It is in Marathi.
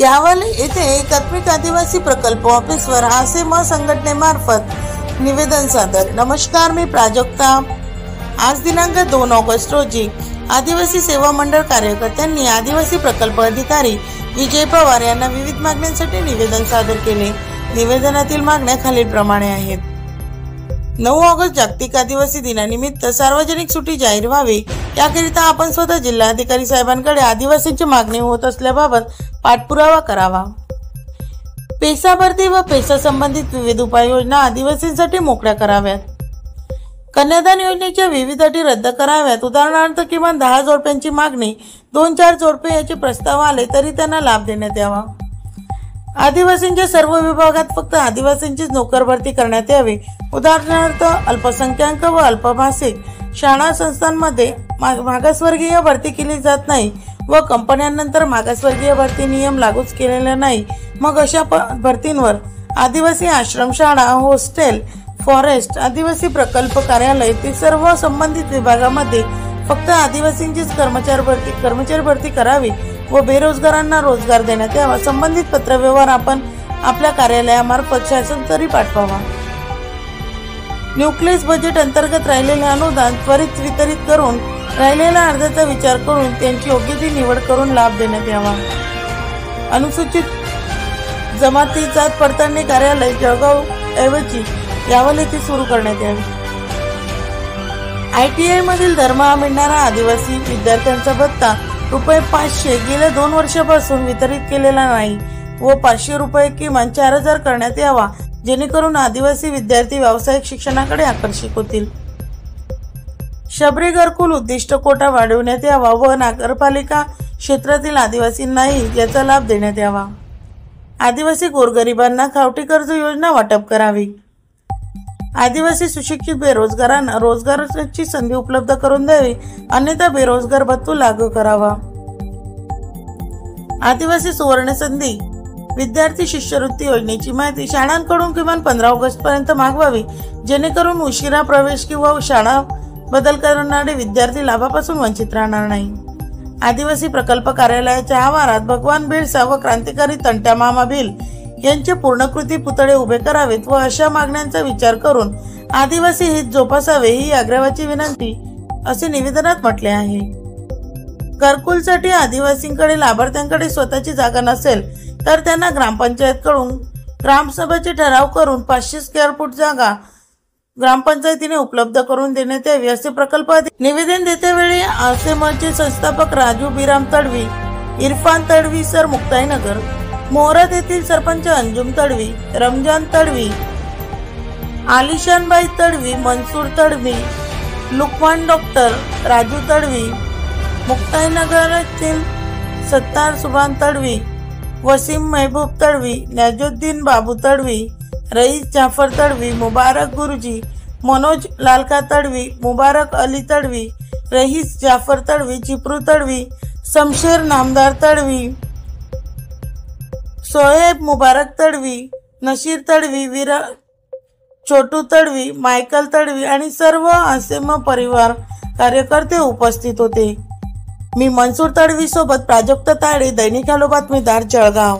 यावले येथे एकात्मिक आदिवासी प्रकल्प ऑफिसवर आसेम संघटनेमार्फत निवेदन सादर। नमस्कार, मी प्राजक्ता। आज दिनांक 2 ऑगस्ट रोजी आदिवासी सेवा मंडळ कार्यकर्त्यांनी आदिवासी प्रकल्प अधिकारी विजय पवार यांना विविध मागण्यांसाठी निवेदन सादर केले। निवेदनातील मागण्या खालीलप्रमाणे आहेत। 9 ऑगस्ट जागतिक आदिवासी दिनानिमित्त सार्वजनिक सुट्टी जाहीर व्हावी याकरिता आपण स्वतः जिल्हाधिकारी साहेबांकडे आदिवासींची मागणी होत असल्याबाबत पाठपुरावा करावा। पेसा भरती व पेसा संबंधित विविध उपाययोजना आदिवासींसाठी मोकळ्या कराव्यात। कन्यादान योजनेच्या विविध अटी रद्द कराव्यात। उदाहरणार्थ किमान 10 जोडप्यांची मागणी 2-4 जोडपे याचे प्रस्ताव आले तरी त्यांना लाभ देण्यात यावा। आदिवासींच्या सर्व विभागात फक्त आदिवासींचीच नोकर भरती करण्यात यावी। उदाहरणार्थ अल्पसंख्याक व अल्पभाषिक शाळा संस्थांमध्ये मागासवर्गीय भरती केली जात नाही व कंपन्यांनंतर मागासवर्गीय भरती नियम लागूच केलेला नाही। मग अशा भरतींवर आदिवासी आश्रमशाळा, हॉस्टेल, फॉरेस्ट, आदिवासी प्रकल्प कार्यालय ते सर्व संबंधित विभागामध्ये फक्त आदिवासींचीच कर्मचारी भरती करावी व बेरोजगारांना रोजगार देण्यात यावा। संबंधित पत्रव्यवहार आपण आपल्या कार्यालयामार्फत शासनाकडे पाठवावा। न्यूक्लियस बजेट अंतर्गत राहिलेले अनुदान त्वरित वितरित करून राहिलेल्या अर्जाचा विचार करून त्यांची योग्य ती निवड करून लाभ देण्यात यावा। अनुसूचित जमाती जात पडताळणी कार्यालय जळगाव ऐवजी यावल येथे सुरू करण्यात यावे। ITI मधील दरमहा मिळणारा आदिवासी विद्यार्थ्यांचा भत्ता ₹500 गेल्या 2 वर्षापासून वितरित केलेला नाही व ₹500 किमान 4000 करण्यात यावा, जेणेकरून आदिवासी विद्यार्थी व्यावसायिक शिक्षणाकडे आकर्षित होतील। शबरी घरकुल उद्दिष्ट कोटा वाढवण्यात यावा व नगरपालिका क्षेत्रातील आदिवासींनाही याचा लाभ देण्यात यावा। आदिवासी गोरगरिबांना खावटी कर्ज योजना वाटप करावी। आदिवासी सुशिक्षित बेरोजगारांना रोजगाराची संधी उपलब्ध करून द्यावी, अन्यथा बेरोजगार भत्ता लागू करावा। आदिवासी सुवर्ण संधी विद्यार्थी शिष्यवृत्ती योजनेची माहिती शाळांकडून किमान 15 ऑगस्ट पर्यंत मागवावी, जेणेकरून उशिरा प्रवेश किंवा शाळा बदल करणारे विद्यार्थी लाभापासून वंचित राहणार नाही। आदिवासी प्रकल्प कार्यालयाच्या आवारात भगवान बिरसा व क्रांतिकारी तंट्या मामा भिल यांचे पूर्णकृती पुतळे उभे करावेत व अशा मागण्यांचा विचार करून आदिवासी हित जोपासावे ही आग्रहाची विनंती असे निवेदनात म्हटले आहे। घरकुलसाठी आदिवासींकडे लाभार्थ्यांकडे स्वतःची जागा नसेल तर त्यांना ग्रामपंचायतकडून ग्रामसभेचे ठराव करून 500 स्क्वेअर फूट जागा ग्रामपंचायतीने उपलब्ध करून देण्यात यावी असे प्रकल्प निवेदन देतेवेळी आसेमचे संस्थापक राजू बिराम तडवी, इरफान तडवी सर, मुक्ताईनगर, मोहरत येथील सरपंच अंजुम तडवी, रमजान तडवी, आलिशानबाई तडवी, मनसूर तडवी, लुकमान डॉक्टर राजू तडवी, मुक्ताईनगर येथील सत्तार सुभान तडवी, वसीम महबूब तडवी, नजुद्दीन बाबू तडवी, रईस जाफर तडवी, मुबारक गुरुजी, मनोज लालका तडवी, मुबारक अली तडवी, रईस जाफर तडवी, चिपरू तडवी, शमशेर नामदार तडवी, सोहेब मुबारक तडवी, नशीर तडवी, छोटू तडवी, मायकल तडवी आणि सर्व आसेम परिवार कार्यकर्ते उपस्थित होते। मी मनसूर तडवी सोबत प्राजक्ता ताळे, दैनिक हॅलो बातमीदार, जळगाव।